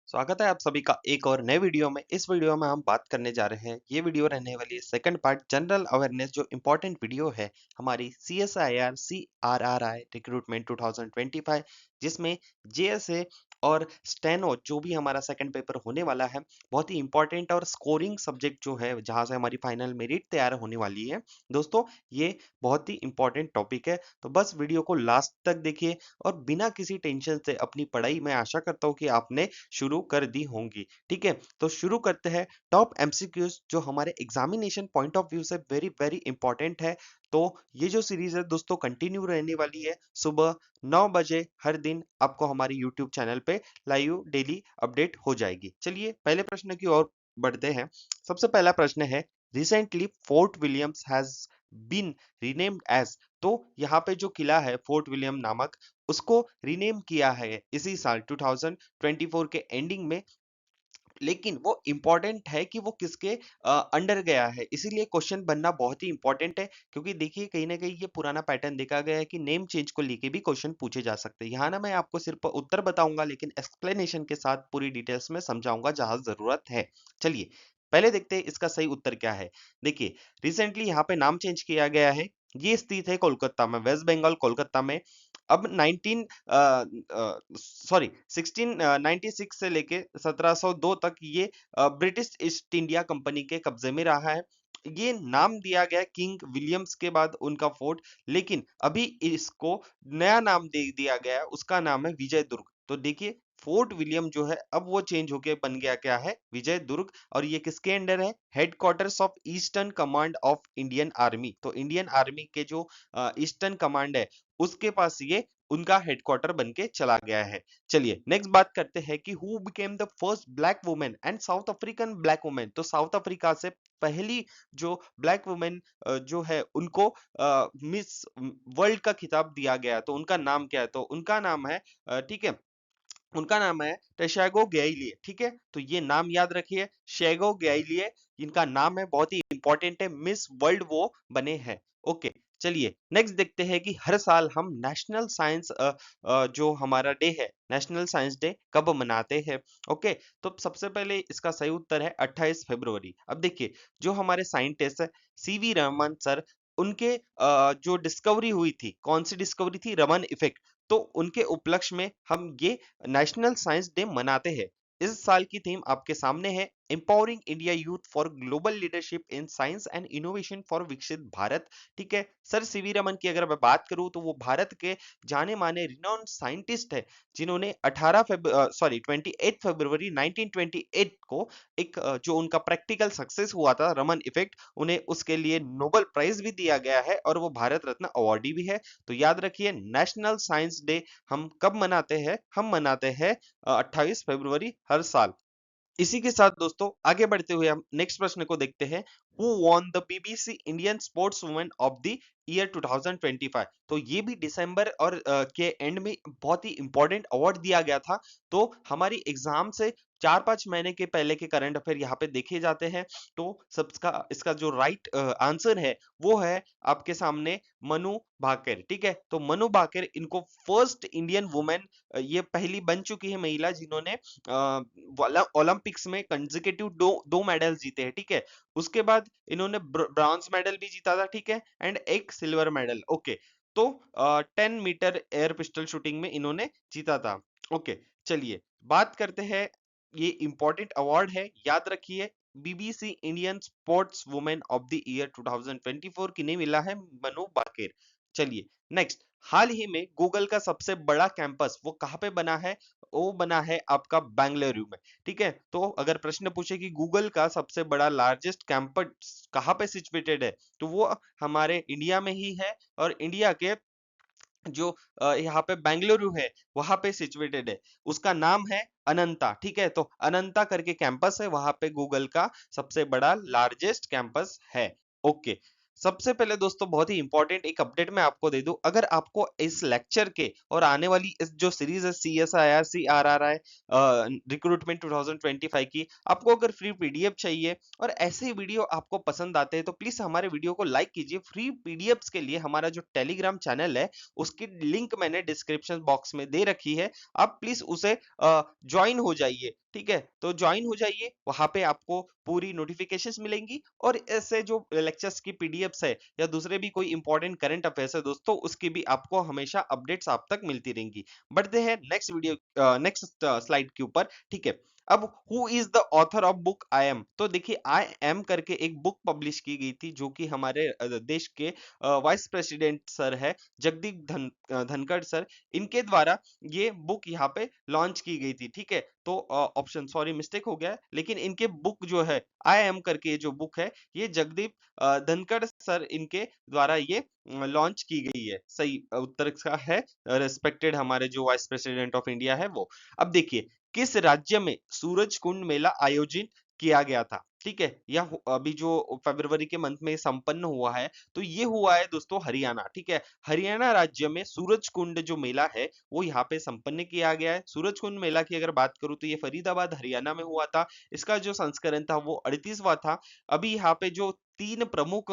स्वागत है आप सभी का एक और नए वीडियो में। इस वीडियो में हम बात करने जा रहे हैं। ये वीडियो रहने वाली है सेकंड पार्ट जनरल अवेयरनेस, जो इम्पोर्टेंट वीडियो है हमारी CSIR CRRI रिक्रूटमेंट 2025, जिसमें JSA और स्टेनो जो भी हमारा सेकंड पेपर होने वाला है, बहुत ही इंपॉर्टेंट और स्कोरिंग सब्जेक्ट जो है, जहां से हमारी फाइनल मेरिट तैयार होने वाली है। दोस्तों, ये बहुत ही इंपॉर्टेंट टॉपिक है, तो बस वीडियो को लास्ट तक देखिए और बिना किसी टेंशन से अपनी पढ़ाई, मैं आशा करता हूँ कि आपने शुरू कर दी होंगी। ठीक है, तो शुरू करते हैं। टॉप एमसीक्यूज जो हमारे एग्जामिनेशन पॉइंट ऑफ व्यू से वेरी वेरी इंपॉर्टेंट है। तो ये जो सीरीज है दोस्तों, कंटिन्यू रहने वाली है। सुबह 9 बजे हर दिन आपको हमारे यूट्यूब चैनल पे लाइव डेली अपडेट हो जाएगी। चलिए पहले प्रश्न की ओर बढ़ते हैं। सबसे पहला प्रश्न है, recently Fort Williams has been renamed as. तो यहाँ पे जो किला है फोर्ट विलियम नामक, उसको रीनेम किया है इसी साल 2024 के एंडिंग में। लेकिन वो इंपॉर्टेंट है कि वो किसके अंडर गया है, इसीलिए क्वेश्चन बनना बहुत ही इंपॉर्टेंट है। क्योंकि देखिए, कहीं ना कहीं ये पुराना पैटर्न देखा गया है कि नेम चेंज को लेके भी क्वेश्चन पूछे जा सकते हैं। यहाँ ना मैं आपको सिर्फ उत्तर बताऊंगा, लेकिन एक्सप्लेनेशन के साथ पूरी डिटेल्स में समझाऊंगा जहां जरूरत है। चलिए पहले देखते हैं इसका सही उत्तर क्या है। देखिए, रिसेंटली यहाँ पे नाम चेंज किया गया है। ये स्थित है कोलकाता में, वेस्ट बंगाल कोलकाता में। अब 1696 से लेके 1702 तक ये ब्रिटिश ईस्ट इंडिया कंपनी के कब्जे में रहा है। ये नाम दिया गया किंग विलियम्स के बाद उनका फोर्ट, लेकिन अभी इसको नया नाम दे दिया गया है, उसका नाम है विजय दुर्ग। तो देखिए, फोर्ट विलियम जो है अब वो चेंज होके बन गया क्या है, विजय दुर्ग। और ये किसके अंडर है, headquarters of eastern command of Indian army. तो इंडियन आर्मी के जो ईस्टर्न कमांड है, उसके पास ये उनका हेडक्वार्टर बन के चला गया है। चलिए नेक्स्ट बात करते हैं कि who became the first black women and south African black women. तो साउथ अफ्रीका से पहली जो ब्लैक वुमेन जो है, उनको मिस वर्ल्ड का खिताब दिया गया। तो उनका नाम क्या है, तो उनका नाम है ठीक है, उनका नाम है टेशागो गैलिए। ठीक है, तो ये नाम याद रखिए, शेगो गैलिए इनका नाम है, बहुत ही इंपॉर्टेंट है, मिस वर्ल्ड वो बने हैं। ओके, चलिए नेक्स्ट देखते हैं कि हर साल हम नेशनल साइंस जो हमारा डे है, नेशनल साइंस डे कब मनाते हैं। ओके, तो सबसे पहले इसका सही उत्तर है 28 फरवरी। अब देखिए, जो हमारे साइंटिस्ट है CV रमन सर, उनके जो डिस्कवरी हुई थी, कौन सी डिस्कवरी थी, रमन इफेक्ट। तो उनके उपलक्ष्य में हम ये नेशनल साइंस डे मनाते हैं। इस साल की थीम आपके सामने है, empowering India youth for global leadership in science and innovation for विकसित भारत। ठीक है, सर CV रमन की अगर मैं बात करूं, तो वो भारत के जाने माने रिनोन्ड साइंटिस्ट है, जिन्होंने 28 फरवरी 1928 को एक जो उनका प्रैक्टिकल सक्सेस हुआ था, रमन इफेक्ट, उन्हें उसके लिए नोबेल प्राइज भी दिया गया है और वो भारत रत्न अवार्डी भी है। तो याद रखिए, नेशनल साइंस डे हम कब मनाते हैं, हम मनाते हैं 28 फरवरी हर साल। इसी के साथ दोस्तों आगे बढ़ते हुए हम नेक्स्ट प्रश्न को देखते हैं। Who won the BBC Indian sports women of the year 2025। तो ये भी दिसंबर और के एंड में बहुत ही इंपॉर्टेंट अवार्ड दिया गया था। तो हमारी एग्जाम से 4-5 महीने के पहले के करंट अफेयर यहाँ पे देखे जाते हैं। तो सबका इसका जो राइट आंसर है, वो है आपके सामने मनु भाकर। ठीक है, तो मनु भाकर, इनको फर्स्ट इंडियन वुमेन, ये पहली बन चुकी है महिला जिन्होंने ओलंपिक्स में कंसेक्यूटिव दो मेडल जीते हैं। ठीक है, उसके बाद इन्होंने ब्रॉन्ज मेडल भी जीता था। ठीक है, एंड एक सिल्वर मेडल। ओके, तो 10 मीटर एयर पिस्टल शूटिंग में इन्होंने जीता था। ओके, चलिए बात करते हैं, ये इंपॉर्टेंट अवार्ड है, याद रखिए, BBC Indian sports women of the year 2024 किन्हें मिला है, मनु बाकेर। चलिए नेक्स्ट, हाल ही में गूगल का सबसे बड़ा कैंपस वो कहाँ पे बना है, वो बना है आपका बेंगलुरु में। ठीक है, तो अगर प्रश्न पूछे कि गूगल का सबसे बड़ा लार्जेस्ट कैंपस कहाँ पे सिचुएटेड है, तो वो हमारे इंडिया में ही है। और इंडिया के जो यहाँ पे बेंगलुरु है, वहां पे सिचुएटेड है। उसका नाम है अनंता। ठीक है, तो अनंता करके कैंपस है, वहां पे गूगल का सबसे बड़ा लार्जेस्ट कैंपस है। ओके, सबसे पहले दोस्तों बहुत ही इंपॉर्टेंट एक अपडेट मैं आपको दे दूं, अगर आपको इस लेक्चर के और आने वाली इस जो सीरीज है CSIR CRRI रिक्रूटमेंट 2025 की, आपको अगर फ्री पीडीएफ चाहिए और ऐसे ही वीडियो आपको पसंद आते हैं तो प्लीज हमारे वीडियो को लाइक कीजिए। फ्री पीडीएफ्स के लिए हमारा जो टेलीग्राम चैनल है उसकी लिंक मैंने डिस्क्रिप्शन बॉक्स में दे रखी है, आप प्लीज उसे ज्वाइन हो जाइए। ठीक है, तो ज्वाइन हो जाइए, वहां पे आपको पूरी नोटिफिकेशंस मिलेंगी और ऐसे जो लेक्चर्स की पीडीएफ्स है या दूसरे भी कोई इंपॉर्टेंट करंट अफेयर्स है दोस्तों, उसकी भी आपको हमेशा अपडेट्स आप तक मिलती रहेंगी। बढ़ते हैं नेक्स्ट वीडियो नेक्स्ट स्लाइड के ऊपर। ठीक है, अब who is the author of book I am, तो देखिए आई एम करके एक बुक पब्लिश की गई थी जो कि हमारे देश के वाइस प्रेसिडेंट सर है जगदीप धनखड़ सर, इनके द्वारा ये बुक यहाँ पे लॉन्च की गई थी। ठीक है, तो ऑप्शन सॉरी मिस्टेक हो गया है, लेकिन इनके बुक जो है आई एम करके जो बुक है ये जगदीप धनखड़ सर इनके द्वारा ये लॉन्च की गई है। सही उत्तर का है रिस्पेक्टेड हमारे जो वाइस प्रेसिडेंट ऑफ इंडिया है वो। अब देखिए किस राज्य में सूरज कुंड मेला आयोजित किया गया था। ठीक है, यह अभी जो फरवरी के मंथ में संपन्न हुआ है, तो ये हुआ है दोस्तों हरियाणा। ठीक है, हरियाणा राज्य में सूरज कुंड जो मेला है वो यहाँ पे संपन्न किया गया है। सूरज कुंड मेला की अगर बात करूं तो ये फरीदाबाद हरियाणा में हुआ था। इसका जो संस्करण था वो 38वां था। अभी यहाँ पे जो तीन प्रमुख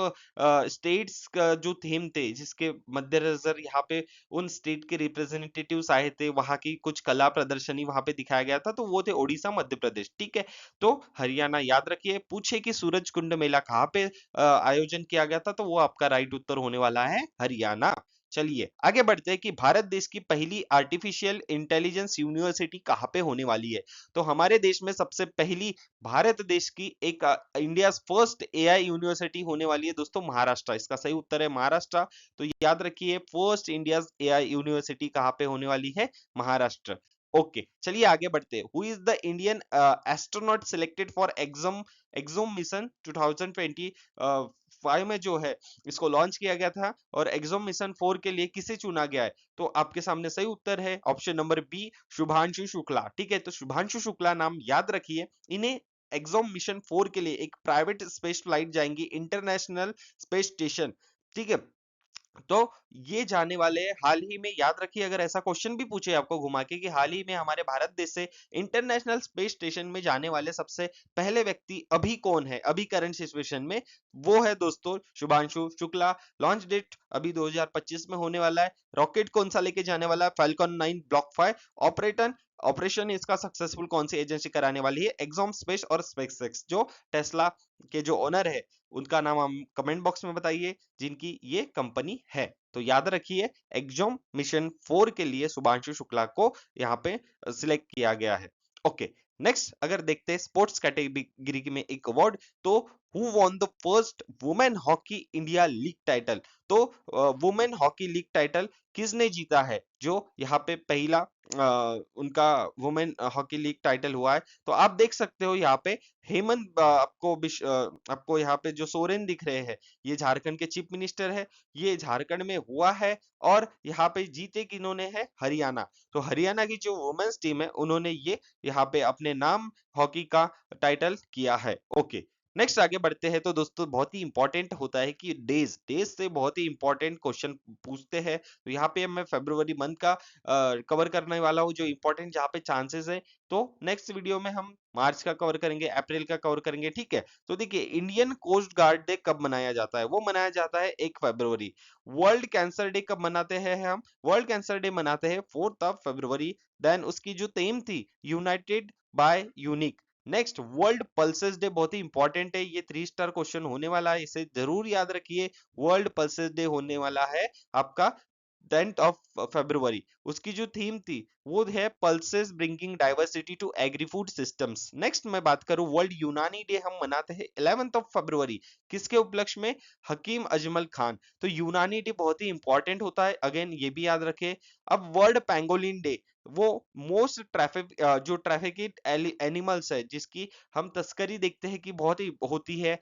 स्टेट्स का जो थीम थे जिसके मद्देनजर यहाँ पे उन स्टेट के रिप्रेजेंटेटिव्स आए थे, वहां की कुछ कला प्रदर्शनी वहां पे दिखाया गया था, तो वो थे ओडिशा मध्य प्रदेश। ठीक है, तो हरियाणा याद रखिए। पूछे कि सूरज कुंड मेला कहाँ पे आयोजन किया गया था, तो वो आपका राइट उत्तर होने वाला है हरियाणा। चलिए आगे बढ़ते हैं कि भारत देश की पहली आर्टिफिशियल इंटेलिजेंस यूनिवर्सिटी कहाँ पे होने वाली है। तो हमारे देश में सबसे पहली भारत देश की एक इंडिया फर्स्ट एआई यूनिवर्सिटी होने वाली है दोस्तों महाराष्ट्र, इसका सही उत्तर है महाराष्ट्र। तो याद रखिए फर्स्ट इंडिया एआई यूनिवर्सिटी कहाँ पे होने वाली है, महाराष्ट्र। ओके चलिए आगे बढ़ते हैं। Who is the Indian astronaut selected for Axiom Axiom mission 2025 में जो है इसको लॉन्च किया गया था, और एग्जोम मिशन 4 के लिए किसे चुना गया है, तो आपके सामने सही उत्तर है option number B Shubhanshu Shukla. ठीक है, तो शुभांशु शुक्ला नाम याद रखिए। इन्हें एग्जॉम मिशन 4 के लिए एक प्राइवेट स्पेस फ्लाइट जाएंगी इंटरनेशनल स्पेस स्टेशन। ठीक है, तो ये जाने वाले हाल ही में, याद रखिए अगर ऐसा क्वेश्चन भी पूछे आपको घुमा के कि हाल ही में हमारे भारत देश से इंटरनेशनल स्पेस स्टेशन में जाने वाले सबसे पहले व्यक्ति अभी कौन है, अभी करंट सिचुएशन में, वो है दोस्तों शुभांशु शुक्ला। लॉन्च डेट अभी 2025 में होने वाला है। रॉकेट कौन सा लेके जाने वाला है, फैल्कन 9 ब्लॉक 5। ऑपरेटर ऑपरेशन इसका सक्सेसफुल कौन सी एजेंसी कराने वाली है, एक्सॉम स्पेस और स्पेसएक्स। जो टेस्ला के जो ओनर है उनका नाम हम कमेंट बॉक्स में बताइए जिनकी ये कंपनी है। तो याद रखिए एग्जॉम मिशन 4 के लिए शुभांशु शुक्ला को यहाँ पे सिलेक्ट किया गया है। ओके, नेक्स्ट अगर देखते हैं स्पोर्ट्स कैटेगरी में एक अवार्ड, तो who won the first women hockey India league title, तो वुमेन हॉकी लीग टाइटल किसने जीता है, जो यहाँ पे पहला उनका वुमेन हॉकी लीग टाइटल हुआ है। तो आप देख सकते हो यहाँ पे हेमंत आपको यहाँ पे जो सोरेन दिख रहे हैं, ये झारखंड के चीफ मिनिस्टर है। ये झारखंड में हुआ है और यहाँ पे जीते किन्होंने है, हरियाणा। तो हरियाणा की जो वुमेन्स टीम है उन्होंने ये यहाँ पे अपने नाम हॉकी का टाइटल किया है। ओके, नेक्स्ट आगे बढ़ते हैं। तो दोस्तों बहुत ही इंपॉर्टेंट होता है कि डेज डेज से बहुत ही इंपॉर्टेंट क्वेश्चन पूछते हैं। तो यहाँ पे मैं फरवरी मंथ का कवर करने वाला हूँ जो इंपॉर्टेंट जहाँ पे चांसेस है। तो नेक्स्ट वीडियो में हम मार्च का कवर करेंगे, अप्रैल का कवर करेंगे। ठीक है, तो देखिए इंडियन कोस्ट गार्ड डे कब मनाया जाता है, वो मनाया जाता है 1 फरवरी। वर्ल्ड कैंसर डे कब मनाते हैं हम, वर्ल्ड कैंसर डे मनाते हैं 4 फरवरी। देन उसकी जो थीम थी united by unique. Next world pulses day बहुत ही इंपॉर्टेंट है, ये 3 स्टार क्वेश्चन होने वाला है, इसे जरूर याद रखिए। वर्ल्ड पल्सेस डे होने वाला है आपका 10 फरवरी। उसकी जो थीम थी वो है pulses bringing diversity to agri food systems. Next मैं बात करूं वर्ल्ड यूनानी डे हम मनाते हैं 11 फरवरी। किसके उपलक्ष्य में, हकीम अजमल खान। तो यूनानी डे बहुत ही इंपॉर्टेंट होता है, अगेन ये भी याद रखे। अब वर्ल्ड पेंगोलिन डे, वो मोस्ट ट्रैफिक जो ट्रैफिक एनिमल्स है जिसकी हम तस्करी देखते हैं कि बहुत ही होती है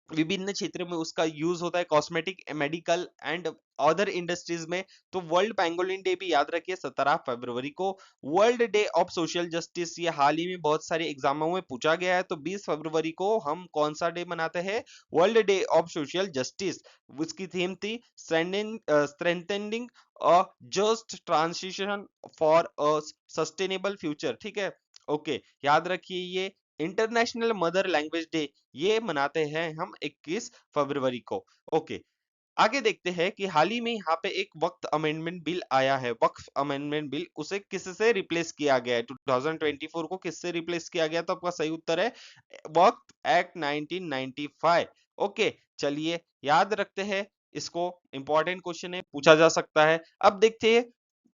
विभिन्न क्षेत्र में उसका यूज होता है, cosmetic, medical and other industries में। तो वर्ल्ड पेंगोलिन डे भी याद रखिए 17 फरवरी को। World day of social justice, ये हाल ही में बहुत सारे एग्जामों में पूछा गया है। तो 20 फरवरी को हम कौन सा डे मनाते हैं? World day of social justice. उसकी थीम थी strengthening a just transition for a sustainable future. ठीक है, ओके, याद रखिए ये। इंटरनेशनल मदर लैंग्वेज डे, ये मनाते हैं हम 21 फरवरी को। ओके, आगे देखते हैं कि हाल ही में यहाँ पे एक वक्त अमेंडमेंट बिल आया है। वक्फ अमेंडमेंट बिल, उसे किससे रिप्लेस किया गया है? 2024 को किससे रिप्लेस किया गया? तो आपका सही उत्तर है वक्फ एक्ट 1995। ओके, चलिए याद रखते हैं इसको, इंपॉर्टेंट क्वेश्चन है, पूछा जा सकता है। अब देखते हैं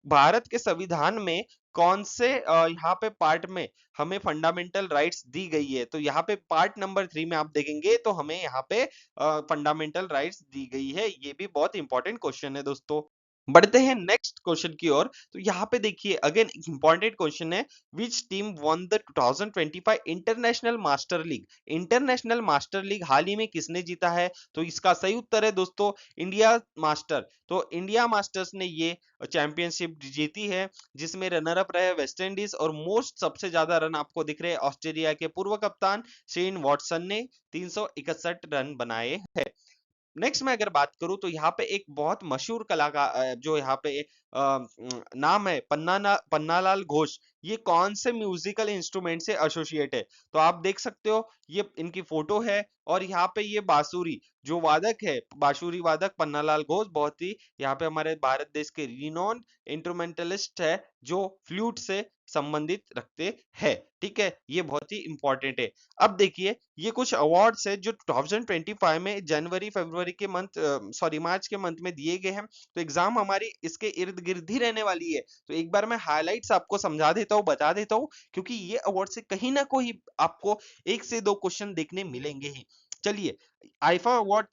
भारत के संविधान में कौन से यहाँ पे पार्ट में हमें फंडामेंटल राइट्स दी गई है। तो यहाँ पे पार्ट नंबर 3 में आप देखेंगे तो हमें यहाँ पे फंडामेंटल राइट्स दी गई है। ये भी बहुत इंपॉर्टेंट क्वेश्चन है दोस्तों। बढ़ते हैं नेक्स्ट क्वेश्चन की ओर। तो यहाँ पे देखिए अगेन इंपॉर्टेंट क्वेश्चन है, which team won the 2025 international master league? International master league हाल ही में किसने जीता है? तो इसका सही उत्तर है दोस्तों इंडिया मास्टर। तो इंडिया मास्टर्स ने ये चैंपियनशिप जीती है, जिसमें रनर अप रहे वेस्ट इंडीज, और मोस्ट सबसे ज्यादा रन आपको दिख रहे हैं ऑस्ट्रेलिया के पूर्व कप्तान शेन वॉटसन ने 361 रन बनाए हैं। नेक्स्ट मैं अगर बात करूं तो यहाँ पे एक बहुत मशहूर कलाकार जो यहाँ पे नाम है पन्नालाल घोष, ये कौन से म्यूजिकल इंस्ट्रूमेंट से एसोसिएट है? तो आप देख सकते हो ये इनकी फोटो है, और यहाँ पे ये बांसुरी जो वादक है, बांसुरी वादक पन्नालाल घोष, बहुत ही यहाँ पे हमारे भारत देश के रिनोन इंस्ट्रूमेंटलिस्ट है, जो फ्लूट से संबंधित रखते हैं। ठीक है, ये बहुत ही इंपॉर्टेंट है। अब देखिए ये कुछ अवार्ड्स है जो 2025 में जनवरी फरवरी के मंथ सॉरी मार्च के मंथ में दिए गए हैं। तो एग्जाम हमारी इसके इर्द गिर्द ही रहने वाली है। तो एक बार मैं हाइलाइट्स आपको समझा देता हूँ, बता देता हूँ, क्योंकि ये अवार्ड से कहीं ना कोई आपको एक से दो क्वेश्चन देखने मिलेंगे ही। चलिए, आईफा अवार्ड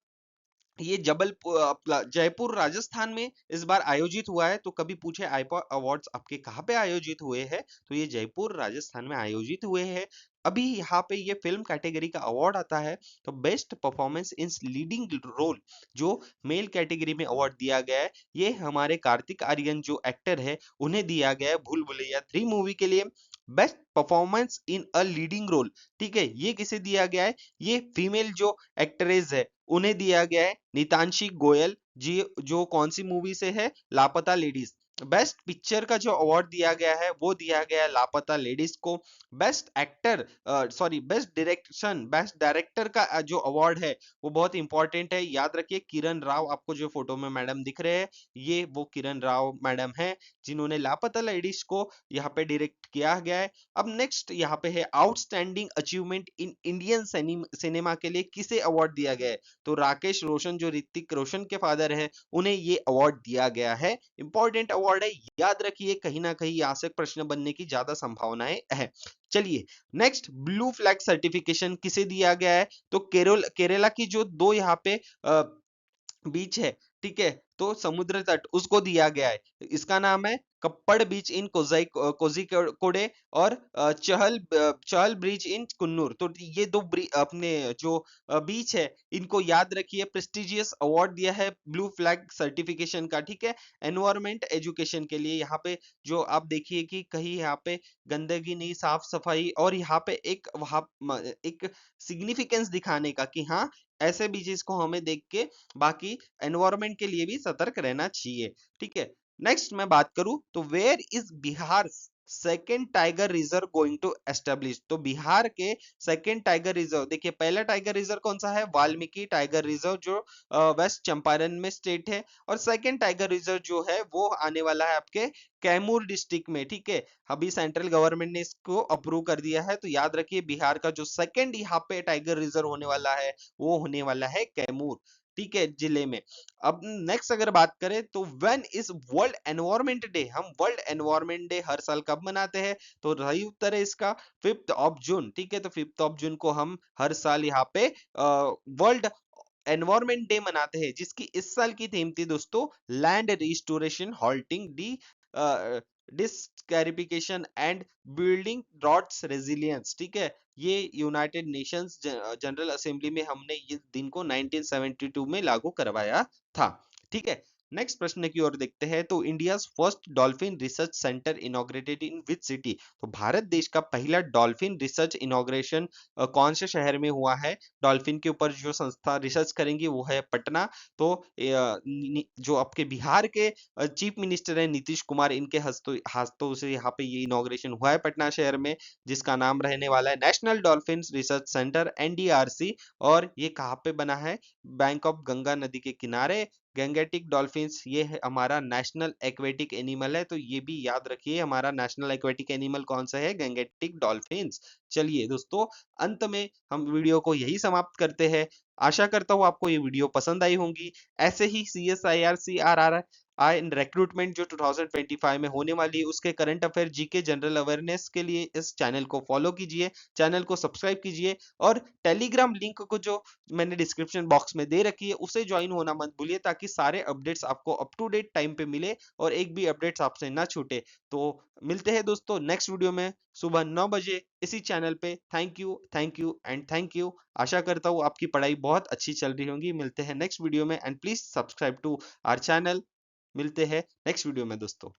ये जयपुर राजस्थान में इस बार आयोजित हुआ है। तो कभी पूछे आईफा अवार्ड्स आपके कहाँ पे आयोजित हुए हैं? तो ये जयपुर राजस्थान में आयोजित हुए हैं। अभी यहाँ पे ये फिल्म कैटेगरी का अवार्ड आता है। तो best performance in leading role जो मेल कैटेगरी में अवार्ड दिया गया है, ये हमारे कार्तिक आर्यन जो एक्टर है उन्हें दिया गया है भूल भुलैया 3 मूवी के लिए। Best performance in a leading role, ठीक है, ये किसे दिया गया है? ये फीमेल जो एक्ट्रेस है उन्हें दिया गया है नीतांशी गोयल जी, जो कौन सी मूवी से है? लापता लेडीज। बेस्ट पिक्चर का जो अवार्ड दिया गया है वो दिया गया है लापता लेडीज को। Best actor sorry best director का जो अवार्ड है वो बहुत इंपॉर्टेंट है, याद रखिए किरण राव, आपको जो फोटो में मैडम दिख रहे हैं ये वो किरण राव मैडम है, जिन्होंने लापता लेडीज को यहाँ पे डायरेक्ट किया गया है। अब नेक्स्ट यहाँ पे है outstanding achievement in Indian cinema के लिए किसे अवार्ड दिया गया है? तो राकेश रोशन जो ऋतिक रोशन के फादर हैं उन्हें ये अवार्ड दिया गया है। इंपॉर्टेंट अवार्ड है, याद रखिए, कहीं ना कहीं यहाँ से प्रश्न बनने की ज्यादा संभावनाएं है। चलिए नेक्स्ट, ब्लू फ्लैग सर्टिफिकेशन किसे दिया गया है? तो केरला की जो दो यहाँ पे बीच है, ठीक है, तो समुद्र तट उसको दिया गया है। इसका नाम है कप्पड़ बीच इन कोझिकोडे और चहल ब्रिज इन कुन्नूर। तो ये दो अपने जो बीच है इनको याद रखिए। प्रेस्टिजियस अवार्ड दिया है ब्लू फ्लैग सर्टिफिकेशन का, ठीक है, एनवायरमेंट एजुकेशन के लिए। यहाँ पे जो आप देखिए कि कहीं यहाँ पे गंदगी नहीं, साफ सफाई, और यहाँ पे एक वहां एक सिग्निफिकेंस दिखाने का कि हाँ ऐसे बीचेस को हमें देख के बाकी एनवायरमेंट के लिए भी सतर्क रहना चाहिए। ठीक है, नेक्स्ट मैं बात करूं तो where is Bihar second tiger reserve going to establish? तो बिहार के सेकेंड टाइगर रिजर्व, देखिए पहला टाइगर रिजर्व कौन सा है? वाल्मीकि टाइगर रिजर्व जो वेस्ट चंपारण में स्टेट है, और सेकेंड टाइगर रिजर्व जो है वो आने वाला है आपके कैमूर डिस्ट्रिक्ट में। ठीक है, अभी सेंट्रल गवर्नमेंट ने इसको अप्रूव कर दिया है। तो याद रखिए बिहार का जो सेकेंड यहाँ पे टाइगर रिजर्व होने वाला है वो होने वाला है कैमूर, ठीक है, जिले में। अब नेक्स्ट अगर बात करें तो when is world environment day? हम वर्ल्ड एनवायरमेंट डे हर साल कब मनाते हैं? तो सही उत्तर है इसका 5 जून। ठीक है, तो 5 जून को हम हर साल यहाँ पे वर्ल्ड एनवायरमेंट डे मनाते हैं, जिसकी इस साल की थीम थी दोस्तों land restoration halting the desertification and building droughts resilience. ठीक है, ये यूनाइटेड नेशंस जनरल असेंबली में हमने इस दिन को 1972 में लागू करवाया था। ठीक है, नेक्स्ट प्रश्न की ओर देखते हैं। तो India first dolphin research centre inaugurated in which city? तो भारत देश का पहला डॉल्फिन रिसर्च इनॉग्रेशन कौन से शहर में हुआ है? डॉल्फिन के ऊपर जो संस्था रिसर्च करेंगी वो है पटना। तो जो आपके बिहार के चीफ मिनिस्टर है नीतीश कुमार, इनके हस्तों से यहाँ पे ये इनॉग्रेशन हुआ है पटना शहर में, जिसका नाम रहने वाला है नेशनल डॉल्फिन रिसर्च सेंटर एनडीआरसी। और ये कहाँ पे बना है? बैंक ऑफ गंगा नदी के किनारे। गैंगेटिक डॉल्फिन्स ये है हमारा नेशनल एक्वेटिक एनिमल है, तो ये भी याद रखिए, हमारा नेशनल एक्वेटिक एनिमल कौन सा है? Gangetic dolphins. चलिए दोस्तों, अंत में हम वीडियो को यही समाप्त करते हैं। आशा करता हूँ आपको ये वीडियो पसंद आई होंगी। ऐसे ही CSIR CRR आई रिक्रूटमेंट जो 2025 में होने वाली है, उसके current affair GK general awareness के लिए इस चैनल को फॉलो कीजिए, चैनल को सब्सक्राइब कीजिए, और टेलीग्राम लिंक को जो मैंने डिस्क्रिप्शन बॉक्स में दे रखी है उसे ज्वाइन होना मत भूलिए, ताकि सारे अपडेट्स आपको अप टू डेट टाइम पे मिले और एक भी अपडेट्स आपसे ना छूटे। तो मिलते हैं दोस्तों नेक्स्ट वीडियो में सुबह 9 बजे इसी चैनल पे। Thank you and thank you. आशा करता हूँ आपकी पढ़ाई बहुत अच्छी चल रही होगी। मिलते हैं नेक्स्ट वीडियो में, and please subscribe to our channel. मिलते हैं नेक्स्ट वीडियो में दोस्तों।